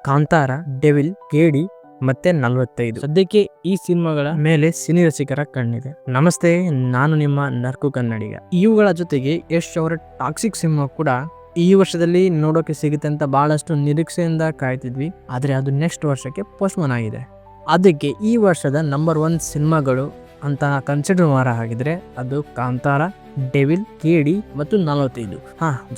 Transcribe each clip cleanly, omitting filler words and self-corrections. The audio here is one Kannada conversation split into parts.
ಕಾಂತಾರ, ಡೆವಿಲ್, ಕೇಡಿ ಮತ್ತೆ 45. ಸದ್ಯಕ್ಕೆ ಈ ಸಿನಿಮಾಗಳ ಮೇಲೆ ಸಿನಿ ರಸಿಕರ ಕಣ್ಣಿದೆ. ನಮಸ್ತೆ, ನಾನು ನಿಮ್ಮ ನರ್ಕು ಕನ್ನಡಿಗ. ಇವುಗಳ ಜೊತೆಗೆ ಯಶ್ ಅವರ ಟಾಕ್ಸಿಕ್ ಸಿನಿಮಾ ಕೂಡ ಈ ವರ್ಷದಲ್ಲಿ ನೋಡೋಕೆ ಸಿಗುತ್ತೆ ಅಂತ ಬಹಳಷ್ಟು ನಿರೀಕ್ಷೆಯಿಂದ ಕಾಯ್ತಿದ್ವಿ. ಆದ್ರೆ ಅದು ನೆಕ್ಸ್ಟ್ ವರ್ಷಕ್ಕೆ ಪೋಸ್ಟ್ಪೋನ್ ಆಗಿದೆ. ಅದಕ್ಕೆ ಈ ವರ್ಷದ ನಂಬರ್ 1 ಸಿನಿಮಾಗಳು ಅಂತ ಕನ್ಸಿಡರ್ ಮಾಡೋ ಹಾಗಿದ್ರೆ ಅದು ಕಾಂತಾರ, ಡೆವಿಲ್, ಕೇಡಿ ಮತ್ತು 45.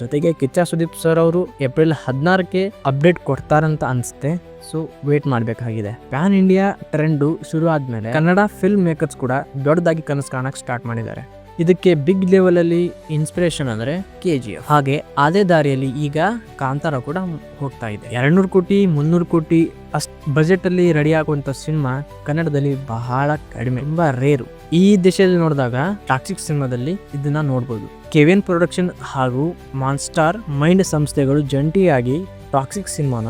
ಜೊತೆಗೆ ಕಿಚ್ಚ ಸುದೀಪ್ ಸರ್ ಅವರು ಏಪ್ರಿಲ್ 16ಕ್ಕೆ ಅಪ್ಡೇಟ್ ಕೊಡ್ತಾರಂತ ಅನ್ಸುತ್ತೆ. ಸೊ ವೇಟ್ ಮಾಡಬೇಕಾಗಿದೆ. ಪ್ಯಾನ್ ಇಂಡಿಯಾ ಟ್ರೆಂಡ್ ಶುರು ಆದ್ಮೇಲೆ ಕನ್ನಡ ಫಿಲ್ಮ್ ಮೇಕರ್ಸ್ ಕೂಡ ದೊಡ್ಡದಾಗಿ ಕನಸು ಕಾಣಕ್ ಸ್ಟಾರ್ಟ್ ಮಾಡಿದ್ದಾರೆ. ಇದಕ್ಕೆ ಬಿಗ್ ಲೆವೆಲ್ ಅಲ್ಲಿ ಇನ್ಸ್ಪಿರೇಷನ್ ಅಂದ್ರೆ KGF. ಹಾಗೆ ಅದೇ ದಾರಿಯಲ್ಲಿ ಈಗ ಕಾಂತಾರ ಕೂಡ ಹೋಗ್ತಾ ಇದೆ. 200 ಕೋಟಿ 300 ಕೋಟಿ ಅಷ್ಟ್ ಬಜೆಟ್ ಅಲ್ಲಿ ರೆಡಿ ಆಗುವಂತ ಸಿನಿಮಾ ಕನ್ನಡದಲ್ಲಿ ಬಹಳ ಕಡಿಮೆ, ತುಂಬಾ ರೇರು. ಈ ದೇಶದಲ್ಲಿ ನೋಡಿದಾಗ ಟಾಕ್ಸಿಕ್ ಸಿನಿಮಾದಲ್ಲಿ ಇದನ್ನ ನೋಡ್ಬೋದು. ಕೆವಿನ್ ಪ್ರೊಡಕ್ಷನ್ ಹಾಗೂ ಮಾನ್ಸ್ಟಾರ್ ಮೈಂಡ್ ಸಂಸ್ಥೆಗಳು ಜಂಟಿಯಾಗಿ ಟಾಕ್ಸಿಕ್ ಸಿನಿಮಾನ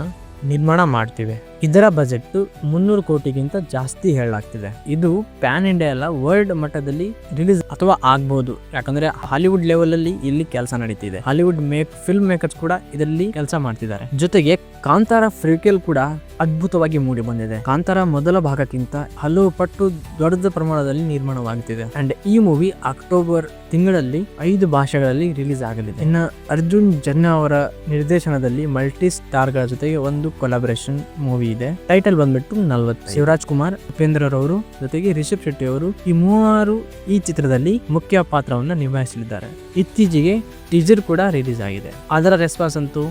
ನಿರ್ಮಾಣ ಮಾಡ್ತಿವೆ. ಇದರ ಬಜೆಟ್ 300 ಕೋಟಿಗಿಂತ ಜಾಸ್ತಿ ಹೇಳಲಾಗ್ತಿದೆ. ಇದು ಪ್ಯಾನ್ ಇಂಡಿಯಾ ಅಲ್ಲ, ವರ್ಲ್ಡ್ ಮಟ್ಟದಲ್ಲಿ ರಿಲೀಸ್ ಅಥವಾ ಆಗ್ಬಹುದು. ಯಾಕಂದ್ರೆ ಹಾಲಿವುಡ್ ಲೆವೆಲ್ ಅಲ್ಲಿ ಇಲ್ಲಿ ಕೆಲಸ ನಡೀತಿದೆ. ಹಾಲಿವುಡ್ ಫಿಲ್ಮ್ ಮೇಕರ್ಸ್ ಕೂಡ ಇದರಲ್ಲಿ ಕೆಲಸ ಮಾಡ್ತಿದ್ದಾರೆ. ಜೊತೆಗೆ ಕಾಂತಾರ ಫ್ರೀಕ್ವೆಲ್ ಕೂಡ ಅದ್ಭುತವಾಗಿ ಮೂಡಿ ಬಂದಿದೆ. ಕಾಂತಾರ ಮೊದಲ ಭಾಗಕ್ಕಿಂತ ಹಲವು ಪಟ್ಟು ದೊಡ್ಡ ಪ್ರಮಾಣದಲ್ಲಿ ನಿರ್ಮಾಣವಾಗುತ್ತಿದೆ. ಅಂಡ್ ಈ ಮೂವಿ ಅಕ್ಟೋಬರ್ ತಿಂಗಳಲ್ಲಿ 5 ಭಾಷೆಗಳಲ್ಲಿ ರಿಲೀಸ್ ಆಗಲಿದೆ. ಇನ್ನು ಅರ್ಜುನ್ ಜನ್ಯ ಅವರ ನಿರ್ದೇಶನದಲ್ಲಿ ಮಲ್ಟಿ ಸ್ಟಾರ್ ಗಳ ಜೊತೆಗೆ ಒಂದು ಕೊಲಾಬರೇಷನ್ ಮೂವಿ ಇದೆ. ಟೈಟಲ್ ಬಂದ್ಬಿಟ್ಟು 40. ಶಿವರಾಜ್ ಕುಮಾರ್, ಉಪೇಂದ್ರ ರವರು ಜೊತೆಗೆ ರಿಷಬ್ ಶೆಟ್ಟಿ ಅವರು ಈ ಮೂವರು ಈ ಚಿತ್ರದಲ್ಲಿ ಮುಖ್ಯ ಪಾತ್ರವನ್ನು ನಿಭಾಯಿಸಲಿದ್ದಾರೆ. ಇತ್ತೀಚೆಗೆ ಟೀಸರ್ ಕೂಡ ರಿಲೀಸ್ ಆಗಿದೆ. ಅದರ ರೆಸ್ಪಾನ್ಸ್ ಅಂತೂ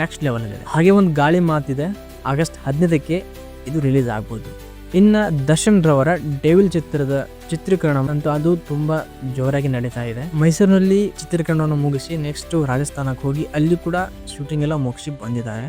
ನೆಕ್ಸ್ಟ್ ಲೆವೆಲ್ ಇದೆ. ಹಾಗೆ ಒಂದು ಗಾಳಿ ಮಾತಿದೆ, ಆಗಸ್ಟ್ 15ಕ್ಕೆ ಇದು ರಿಲೀಸ್ ಆಗ್ಬೋದು. ಇನ್ನು ದರ್ಶನ್ ರವರ ಡೆವಿಲ್ ಚಿತ್ರದ ಚಿತ್ರೀಕರಣ ಅಂತೂ ಅದು ತುಂಬಾ ಜೋರಾಗಿ ನಡೀತಾ ಇದೆ. ಮೈಸೂರಿನಲ್ಲಿ ಚಿತ್ರೀಕರಣವನ್ನು ಮುಗಿಸಿ ನೆಕ್ಸ್ಟ್ ರಾಜಸ್ಥಾನಕ್ಕೆ ಹೋಗಿ ಅಲ್ಲಿ ಕೂಡ ಶೂಟಿಂಗ್ ಎಲ್ಲ ಮುಗಿಸಿ ಬಂದಿದ್ದಾರೆ.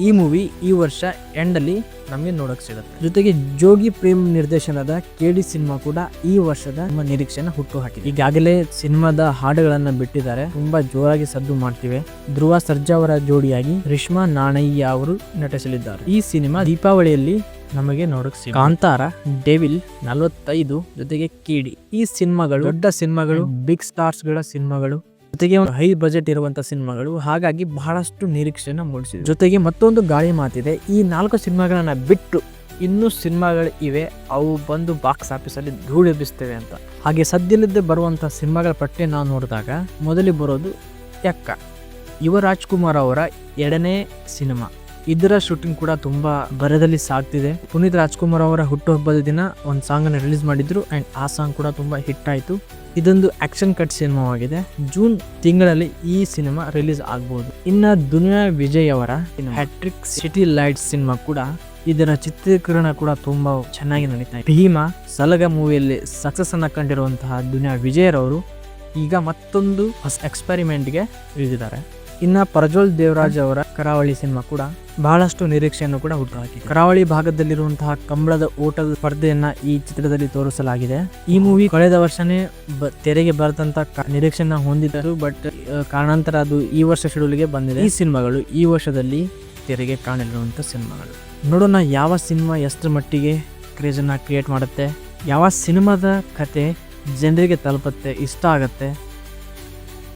ಈ ಮೂವಿ ಈ ವರ್ಷ ಎಂಡ್ ಅಲ್ಲಿ ನಮಗೆ ನೋಡಕ್ ಸಿಗುತ್ತೆ. ಜೊತೆಗೆ ಜೋಗಿ ಪ್ರೇಮ್ ನಿರ್ದೇಶನದ KD ಸಿನಿಮಾ ಕೂಡ ಈ ವರ್ಷದ ನಮ್ಮ ನಿರೀಕ್ಷೆನ ಹುಟ್ಟು ಹಾಕಿದೆ. ಈಗಾಗಲೇ ಸಿನಿಮಾದ ಹಾಡುಗಳನ್ನ ಬಿಟ್ಟಿದ್ದಾರೆ, ತುಂಬಾ ಜೋರಾಗಿ ಸದ್ದು ಮಾಡ್ತಿವೆ. ಧ್ರುವ ಸರ್ಜಾ ಅವರ ಜೋಡಿಯಾಗಿ ರಿಶ್ಮಾ ನಾಣಯ್ಯ ಅವರು ನಟಿಸಲಿದ್ದಾರೆ. ಈ ಸಿನಿಮಾ ದೀಪಾವಳಿಯಲ್ಲಿ ನಮಗೆ ನೋಡಕ್ ಸಿಗುತ್ತೆ. ಕಾಂತಾರ, ಡೆವಿಲ್, 45 ಜೊತೆಗೆ KD ಈ ಸಿನಿಮಾಗಳು ದೊಡ್ಡ ಸಿನಿಮಾಗಳು, ಬಿಗ್ ಸ್ಟಾರ್ಸ್ ಗಳ ಸಿನಿಮಾಗಳು, ಜೊತೆಗೆ ಹೈ ಬಜೆಟ್ ಇರುವಂತ ಸಿನಿಮಾಗಳು. ಹಾಗಾಗಿ ಬಹಳಷ್ಟು ನಿರೀಕ್ಷೆನ ಮೂಡಿಸಿದೆ. ಜೊತೆಗೆ ಮತ್ತೊಂದು ಗಾಳಿ ಮಾತಿದೆ, ಈ 4 ಸಿನಿಮಾಗಳನ್ನ ಬಿಟ್ಟು ಇನ್ನೂ ಸಿನಿಮಾಗಳು ಇವೆ, ಅವು ಬಂದು ಬಾಕ್ಸ್ ಆಫೀಸ್ ಅಲ್ಲಿ ಧೂಳು ಎಬ್ಬಿಸ್ತೇವೆ ಅಂತ. ಹಾಗೆ ಸದ್ಯದಲ್ಲೇ ಬರುವಂತ ಸಿನಿಮಾಗಳ ಪಟ್ಟಿ ನಾವು ನೋಡಿದಾಗ ಮೊದಲಿಗೆ ಬರೋದು ಯಕ್ಕ, ಯುವ ರಾಜ್ಕುಮಾರ್ ಅವರ 2ನೇ ಸಿನಿಮಾ. ಇದರ ಶೂಟಿಂಗ್ ಕೂಡ ತುಂಬಾ ಭರದಲ್ಲಿ ಸಾಗ್ತಿದೆ. ಪುನೀತ್ ರಾಜ್ಕುಮಾರ್ ಅವರ ಹುಟ್ಟುಹಬ್ಬದ ದಿನ ಒಂದು ಸಾಂಗ್ ಅನ್ನು ರಿಲೀಸ್ ಮಾಡಿದ್ರು ಅಂಡ್ ಆ ಸಾಂಗ್ ಕೂಡ ತುಂಬಾ ಹಿಟ್ ಆಯ್ತು. ಇದೊಂದು ಆಕ್ಷನ್ ಕಟ್ ಸಿನಿಮಾವಾಗಿದೆ. ಜೂನ್ ತಿಂಗಳಲ್ಲಿ ಈ ಸಿನಿಮಾ ರಿಲೀಸ್ ಆಗಬಹುದು. ಇನ್ನ ದುನಿಯಾ ವಿಜಯ್ ಅವರ ಹ್ಯಾಟ್ರಿಕ್ ಸಿಟಿ ಲೈಟ್ಸ್ ಸಿನಿಮಾ ಕೂಡ, ಇದರ ಚಿತ್ರೀಕರಣ ಕೂಡ ತುಂಬಾ ಚೆನ್ನಾಗಿ ನಡೀತಾ ಇದೆ. ಭೀಮಾ, ಸಲಗ ಮೂವಿಯಲ್ಲಿ ಸಕ್ಸಸ್ ಅನ್ನ ಕಂಡಿರುವಂತಹ ದುನಿಯಾ ವಿಜಯ್ ರವರು ಈಗ ಮತ್ತೊಂದು ಹೊಸ ಎಕ್ಸ್ಪೆರಿಮೆಂಟ್ಗೆ ಇಳಿದಿದ್ದಾರೆ. ಇನ್ನ ಪ್ರಜ್ವಲ್ ದೇವರಾಜ್ ಅವರ ಕರಾವಳಿ ಸಿನಿಮಾ ಕೂಡ ಬಹಳಷ್ಟು ನಿರೀಕ್ಷೆಯನ್ನು ಕೂಡ ಹುಟ್ಟುಹಾಕಿದೆ. ಕರಾವಳಿ ಭಾಗದಲ್ಲಿರುವಂತಹ ಕಂಬಳದ ಓಟದ ಸ್ಪರ್ಧೆಯನ್ನ ಈ ಚಿತ್ರದಲ್ಲಿ ತೋರಿಸಲಾಗಿದೆ. ಈ ಮೂವಿ ಕಳೆದ ವರ್ಷನೇ ತೆರೆಗೆ ಬರೆದಂತ ನಿರೀಕ್ಷೆಯನ್ನ ಹೊಂದಿದ್ದರು, ಬಟ್ ಕಾರಣಾಂತರ ಅದು ಈ ವರ್ಷ ಶೆಡ್ಯೂಲ್ಗೆ ಬಂದಿದೆ. ಈ ಸಿನಿಮಾಗಳು ಈ ವರ್ಷದಲ್ಲಿ ತೆರೆಗೆ ಕಾಣಲಿರುವಂತ ಸಿನಿಮಾಗಳು. ನೋಡೋಣ ಯಾವ ಸಿನಿಮಾ ಎಷ್ಟರ ಮಟ್ಟಿಗೆ ಕ್ರೇಜನ್ನ ಕ್ರಿಯೇಟ್ ಮಾಡುತ್ತೆ, ಯಾವ ಸಿನಿಮಾದ ಕತೆ ಜನರಿಗೆ ತಲುಪುತ್ತೆ, ಇಷ್ಟ ಆಗತ್ತೆ.